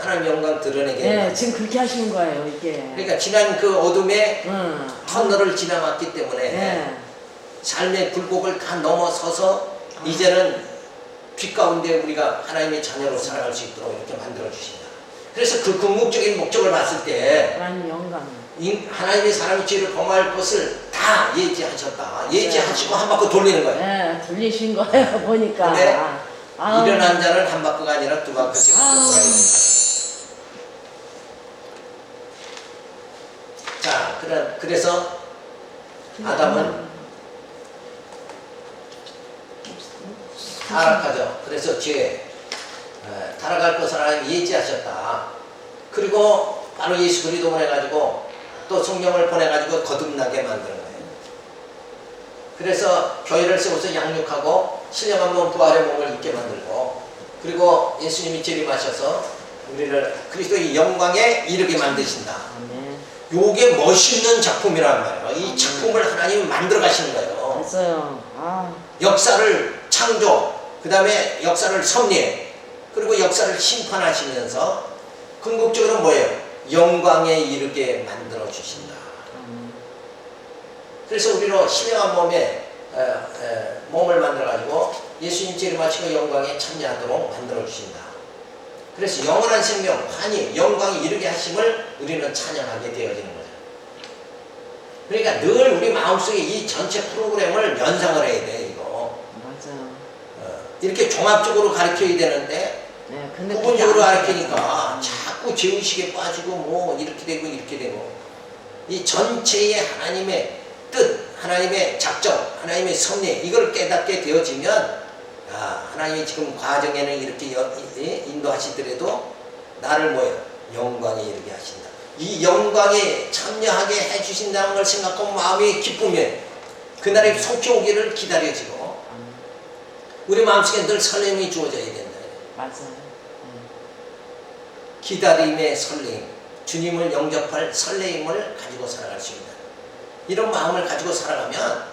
하나님 영광 드러내게 지금 그렇게 하시는 거예요 이게. 그러니까 지난 그 어둠의 터널을 지나왔기 때문에 삶의 굴곡을 다 넘어서서 이제는 빛 가운데 우리가 하나님의 자녀로 살아갈 수 있도록 이렇게 만들어 주신다. 그래서 그 궁극적인 목적을 봤을 때 하나님 영광 하나님이 사람이 죄를 범할 것을 다 예지하셨다. 예지하시고 한 바퀴 돌리는 거예요. 돌리신 거예요 보니까. 근데 일어난 자는 한 바퀴가 아니라 두 바퀴씩 돌아야 된다. 그래서 아담은 타락하죠. 그래서 죄 타락할 것을 하나님 예지하셨다. 그리고 바로 예수 그리스도 보내가지고 또 성령을 보내가지고 거듭나게 만드는 거예요. 그래서 교회를 세워서 양육하고 신령한 몸 부활의 몸을 입게 만들고, 그리고 예수님이 재림하셔서 우리를 그리스도의 영광에 이르게 만드신다. 요게 멋있는 작품이란 말이에요. 이 작품을 하나님이 만들어 가시는 거예요. 맞아요. 역사를 창조, 그 다음에 역사를 섭리해, 그리고 역사를 심판하시면서 궁극적으로 뭐예요? 영광에 이르게 만들어 주신다. 그래서 우리로 신령한 몸을 만들어 가지고 예수님 재림하시고 영광에 참여하도록 만들어 주신다. 그래서 영원한 생명, 환희, 영광에 이르게 하심을 우리는 찬양하게 되어지는 거죠. 그러니까 늘 우리 마음속에 이 전체 프로그램을 연상을 해야 돼, 이거. 맞아요. 이렇게 종합적으로 가르쳐야 되는데, 네, 근데 부분적으로 가르치니까 자꾸 죄의식에 빠지고 뭐 이렇게 되고 이렇게 되고, 이 전체의 하나님의 뜻, 하나님의 작정, 하나님의 섭리, 이걸 깨닫게 되어지면, 하나님이 지금 과정에는 이렇게 인도하시더라도 나를 뭐예요? 영광에 이르게 하신다. 이 영광에 참여하게 해주신다는 걸 생각하면 마음이 기쁘면 그날이 속히 오기를 기다려지고, 우리 마음속에 늘 설렘이 주어져야 된다. 맞아요. 기다림의 설렘, 주님을 영접할 설레임을 가지고 살아갈 수 있다. 이런 마음을 가지고 살아가면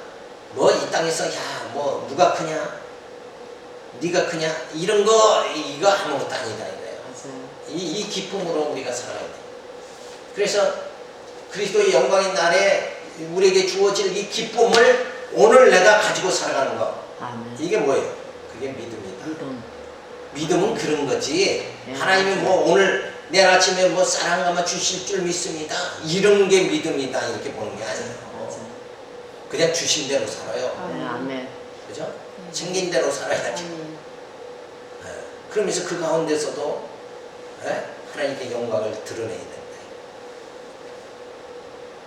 뭐 이 땅에서 뭐 누가 크냐, 네가 크냐, 이런 거 이거 아무것도 아니다 이거예요. 이 기쁨으로 우리가 살아야 돼. 그래서 그리스도의 영광의 날에 우리에게 주어질 이 기쁨을 오늘 내가 가지고 살아가는 거. 이게 뭐예요? 그게 믿음이다. 믿음은 그런 거지. 하나님이 뭐 오늘 내일 아침에 뭐 쌀 한 가마 주실 줄 믿습니다, 이런 게 믿음이다 이렇게 보는 게 아니에요. 그냥 주신 대로 살아요. 아멘. 그죠? 생긴 대로 살아야지. 그러면서 그 가운데서도 하나님께 영광을 드러내야 된다.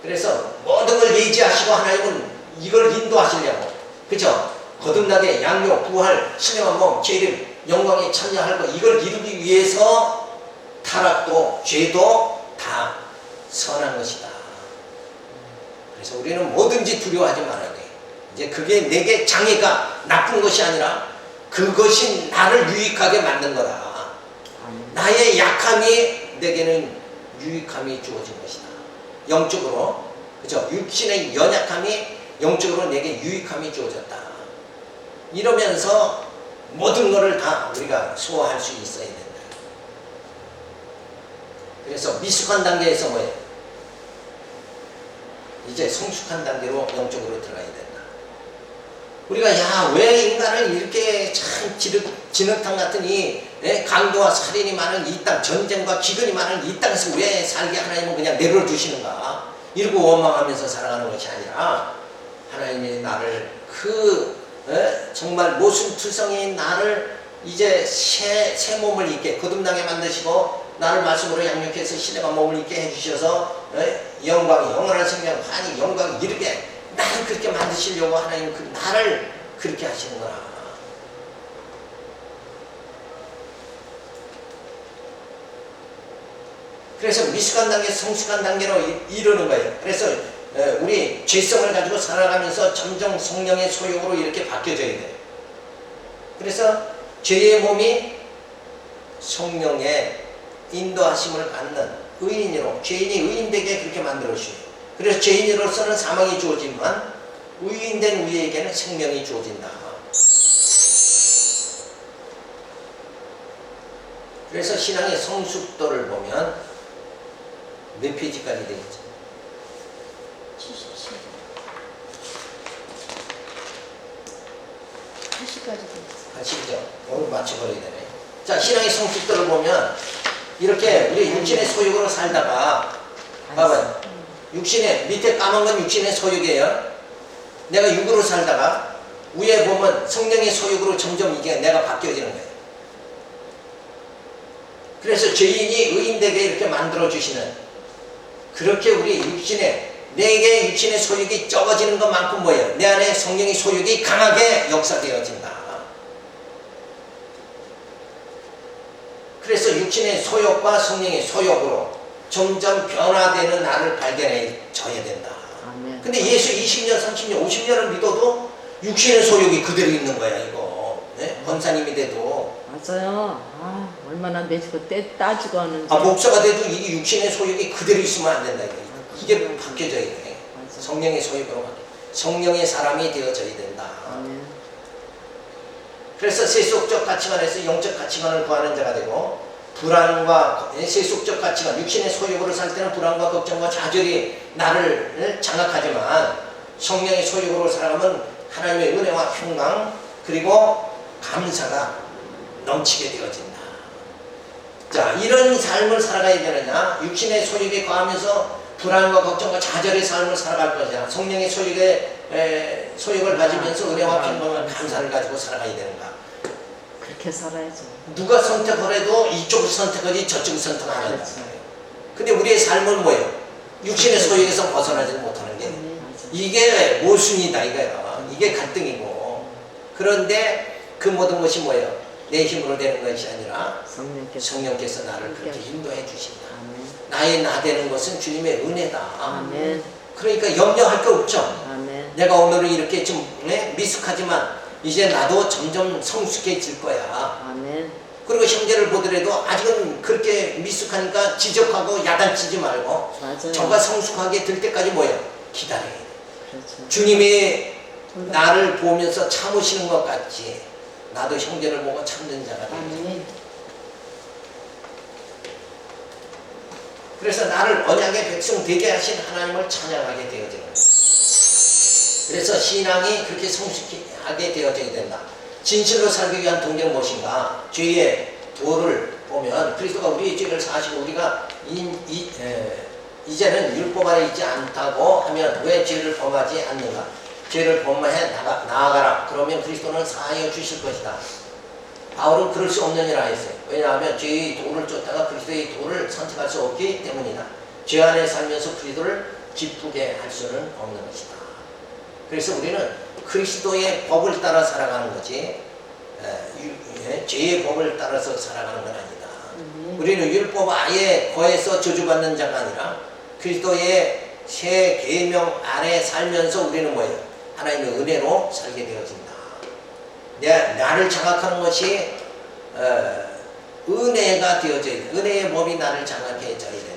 그래서 모든 걸 예지하시고 하나님은 이걸 인도하시려고, 그죠? 거듭나게 양육, 부활, 신령한 몸, 재림, 영광에 참여할 것, 이걸 이루기 위해서 타락도 죄도 다 선한 것이다. 그래서 우리는 뭐든지 두려워하지 말아야 돼. 이제 그게 내게 장애가 나쁜 것이 아니라 그것이 나를 유익하게 만든 거다. 나의 약함이 내게는 유익함이 주어진 것이다. 영적으로, 그죠? 육신의 연약함이 영적으로 내게 유익함이 주어졌다. 이러면서 모든 것을 다 우리가 소화할 수 있어야 된다. 그래서 미숙한 단계에서 뭐예요? 이제 성숙한 단계로 영적으로 들어가야 된다. 우리가 왜 인간을 이렇게 참 진흙탕 같은 이 강도와 살인이 많은 이 땅, 전쟁과 기근이 많은 이 땅에서 왜 살게 하나님은 그냥 내버려두시는가, 이러고 원망하면서 살아가는 것이 아니라, 하나님이 나를 정말 모순투성인 나를 이제 새 몸을 입게 거듭나게 만드시고 나를 말씀으로 양육해서 신령한 몸을 입게 해주셔서 영광이, 영원한 생명, 환희, 영광이 이렇게 나를 그렇게 만드시려고 하나님은 나를 그렇게 하시는구나. 그래서 미숙한 단계, 성숙한 단계로 이르는 거예요. 그래서 우리 죄성을 가지고 살아가면서 점점 성령의 소욕으로 이렇게 바뀌어져야 돼요. 그래서 죄의 몸이 성령의 인도하심을 받는 의인으로, 죄인이 의인되게 그렇게 만들어 주셔요. 그래서 죄인으로서는 사망이 주어지만 의인된 우리에게는 생명이 주어진다. 그래서 신앙의 성숙도를 보면 몇 페이지까지 되겠죠? 77. 80까지 되겠어. 80죠? 오늘 맞춰버려야 되네. 자, 신앙의 성숙도를 보면 이렇게 우리 육신의 소욕으로 살다가, 봐봐요. 육신의, 밑에 까만 건 육신의 소욕이에요. 내가 육으로 살다가 위에 보면 성령의 소욕으로 점점 이게 내가 바뀌어지는 거예요. 그래서 죄인이 의인되게 이렇게 만들어주시는, 그렇게 우리 육신의 내게 육신의 소욕이 적어지는 것만큼 뭐예요? 내 안에 성령의 소욕이 강하게 역사되어진다. 그래서 육신의 소욕과 성령의 소욕으로 점점 변화되는 나를 발견해져야 된다. 아멘. 근데 예수 20년, 30년, 50년을 믿어도 육신의 소욕이 그대로 있는 거야, 이거. 네? 권사님이 돼도. 맞아요. 아, 얼마나 매주고 따지고 하는지. 목사가 돼도 이게 육신의 소욕이 그대로 있으면 안 된다. 이게 그래요. 바뀌어져야 돼. 맞아. 성령의 소욕으로 바뀌어. 성령의 사람이 되어져야 된다. 아멘. 그래서 세속적 가치관에서 영적 가치관을 구하는 자가 되고, 불안과 세속적 가치관, 육신의 소욕으로 살 때는 불안과 걱정과 좌절이 나를 장악하지만 성령의 소욕으로 살아가면 하나님의 은혜와 평강 그리고 감사가 넘치게 되어진다. 자, 이런 삶을 살아가야 되느냐? 육신의 소욕에 과하면서 불안과 걱정과 좌절의 삶을 살아갈 것이냐? 성령의 소욕을 가지면서 은혜와 평강과 감사를 가지고 살아가야 되는가? 그렇게 살아야죠. 누가 선택을 해도 이쪽을 선택하지 저쪽을 선택하는 거예요. 그렇죠. 근데 우리의 삶은 뭐예요? 육신의 소욕에서 벗어나지 못하는 게 맞아. 이게 모순이다 이거야. 이게 갈등이고. 그런데 그 모든 것이 뭐예요? 내 힘으로 되는 것이 아니라 성령께서 나를 그렇게 인도해 주신다. 아멘. 나의 나 되는 것은 주님의 은혜다. 아멘. 그러니까 염려할 게 없죠. 아멘. 내가 오늘은 이렇게 좀 미숙하지만 이제 나도 점점 성숙해질 거야. 아멘. 그리고 형제를 보더라도 아직은 그렇게 미숙하니까 지적하고 야단치지 말고 맞아요. 저가 성숙하게 될 때까지 뭐예요? 기다려야 돼. 그렇죠. 주님이 나를 보면서 참으시는 것 같이 나도 형제를 보고 참는 자가 돼. 아멘. 그래서 나를 언약의 백성 되게 하신 하나님을 찬양하게 되어지는 거예요. 그래서 신앙이 그렇게 성숙하게 되어져야 된다. 진실로 살기 위한 동기는 무엇인가? 죄의 도를 보면 그리스도가 우리의 죄를 사시고 우리가 이제는 율법 아래 있지 않다고 하면 왜 죄를 범하지 않는가? 죄를 범해 나아가라. 그러면 그리스도는 사하여 주실 것이다. 바울은 그럴 수 없느니라 했어요. 왜냐하면 죄의 도를 쫓다가 그리스도의 도를 선택할 수 없기 때문이다. 죄 안에 살면서 그리스도를 기쁘게 할 수는 없는 것이다. 그래서 우리는 그리스도의 법을 따라 살아가는 거지 죄의 법을 따라서 살아가는 건 아니다. 우리는 율법 아예 거에서 저주받는 자가 아니라 그리스도의 새 계명 아래 살면서 우리는 뭐예요? 하나님의 은혜로 살게 되어진다. 나를 장악하는 것이 은혜가 되어져야 돼. 은혜의 법이 나를 장악해져야 된다.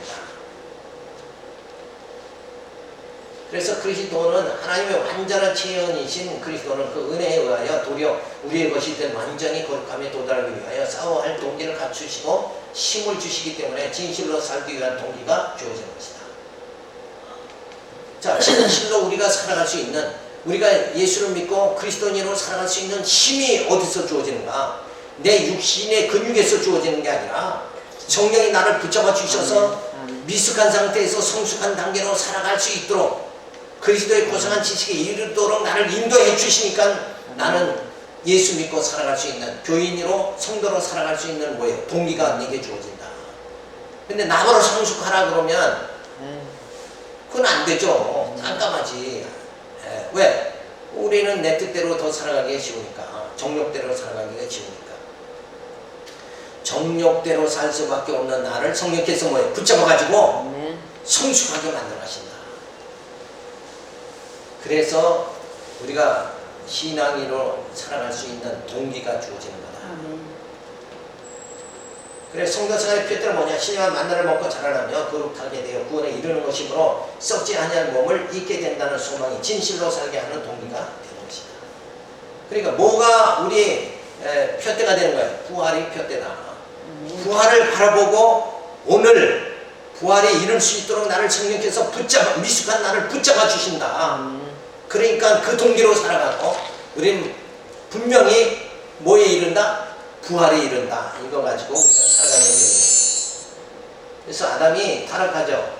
그래서 그리스도는 하나님의 완전한 체현이신 그리스도는 그 은혜에 의하여 도리어 우리의 것이 된 완전히 거룩함에 도달하기 위하여 싸워야 할 동기를 갖추시고 힘을 주시기 때문에 진실로 살기 위한 동기가 주어진 것이다. 자, 진실로 우리가 살아갈 수 있는, 우리가 예수를 믿고 그리스도인으로 살아갈 수 있는 힘이 어디서 주어지는가? 내 육신의 근육에서 주어지는 게 아니라 성령이 나를 붙잡아 주셔서 미숙한 상태에서 성숙한 단계로 살아갈 수 있도록 그리스도의 고상한 지식에 이르도록 나를 인도해 주시니까 나는 예수 믿고 살아갈 수 있는 교인으로 성도로 살아갈 수 있는 뭐예요? 동기가 내게 주어진다. 근데 나보러 성숙하라 그러면 그건 안 되죠. 깜깜하지. 왜? 우리는 내 뜻대로 더 살아가기가 쉬우니까. 정욕대로 살아가기가 쉬우니까. 정욕대로 살 수밖에 없는 나를 성령께서 뭐예요? 붙잡아가지고 성숙하게 만들어 가신다. 그래서 우리가 신앙인으로 살아갈 수 있는 동기가 주어지는 거다. 그래서 성도생활의 표대는 뭐냐? 신령한 만나를 먹고 자라나며 거룩하게 되어 구원에 이르는 것이므로 썩지 아니할 몸을 잊게 된다는 소망이 진실로 살게 하는 동기가 되는 것이다. 그러니까 뭐가 우리 표대가 되는 거예요? 부활이 표대다. 부활을 바라보고 오늘 부활에 이를 수 있도록 나를 성령께서 미숙한 나를 붙잡아 주신다. 그러니까 그 동기로 살아가고 우리는 분명히 뭐에 이른다? 부활에 이른다. 이거 가지고 우리가 살아가는 거예요. 그래서 아담이 타락하죠.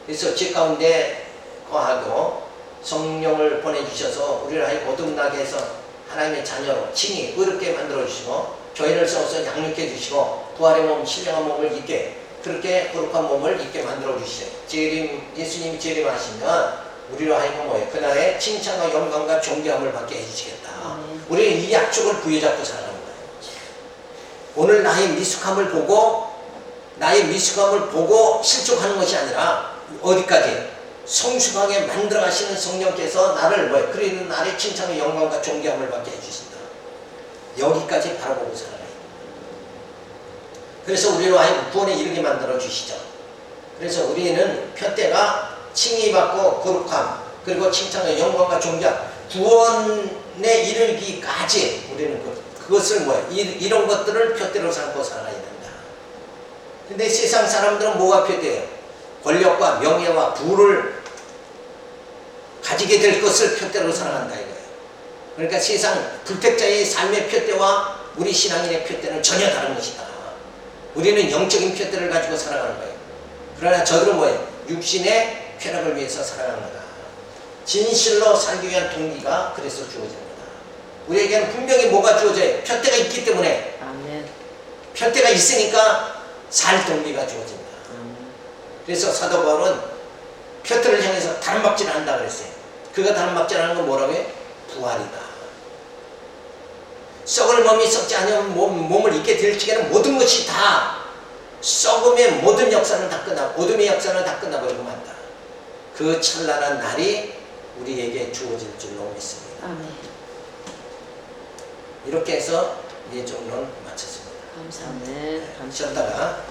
그래서 죄 가운데 거하고 성령을 보내주셔서 우리를 아예 거듭나게 해서 하나님의 자녀로 친히 의롭게 만들어주시고 교회를 세워서 양육해 주시고 부활의 몸, 신령한 몸을 입게 그렇게 거룩한 몸을 입게 만들어 주시죠. 예수님이 재림하시면 우리로 하여금 뭐예요? 그날의 칭찬과 영광과 존귀함을 받게 해주시겠다. 우리는 이 약속을 부여잡고 살아가는 거예요. 오늘 나의 미숙함을 보고 실족하는 것이 아니라 어디까지? 성숙하게 만들어 가시는 성령께서 나를 뭐예요? 그리는 날의 칭찬과 영광과 존귀함을 받게 해주신다. 여기까지 바라보고 살아가요. 그래서 우리로 하여금 구원에 이르게 만들어 주시죠. 그래서 우리는 표대가 칭의받고 거룩함 그리고 칭찬과 영광과 존귀함 구원에 이르기까지 우리는 그것을 뭐예요? 이런 것들을 표대로 삼고 살아야 된다. 근데 세상 사람들은 뭐가 표대예요? 권력과 명예와 부를 가지게 될 것을 표대로 살아간다 이거예요. 그러니까 세상 불택자의 삶의 표대와 우리 신앙인의 표대는 전혀 다른 것이다. 우리는 영적인 표대를 가지고 살아가는 거예요. 그러나 저들은 뭐예요? 육신의 쾌락을 위해서 살아가는 거다. 진실로 살기 위한 동기가 그래서 주어집니다. 우리에게는 분명히 뭐가 주어져요? 표대가 있기 때문에. 아멘. 표대가 있으니까 살 동기가 주어진다. 그래서 사도 바울은 표대를 향해서 다른 막질을 한다 그랬어요. 그가 다른 막질하는 건 뭐라고 해요? 부활이다. 썩을 몸이 썩지 않으면 몸을 잊게 될 적에는 모든 것이 다 썩음의 모든 역사는 다 끝나고 어둠의 역사는 다 끝나버리고 만다. 그 찬란한 날이 우리에게 주어질 줄로 믿습니다. 아멘. 이렇게 해서 예정론 마쳤습니다. 감사합니다. 쉬었다가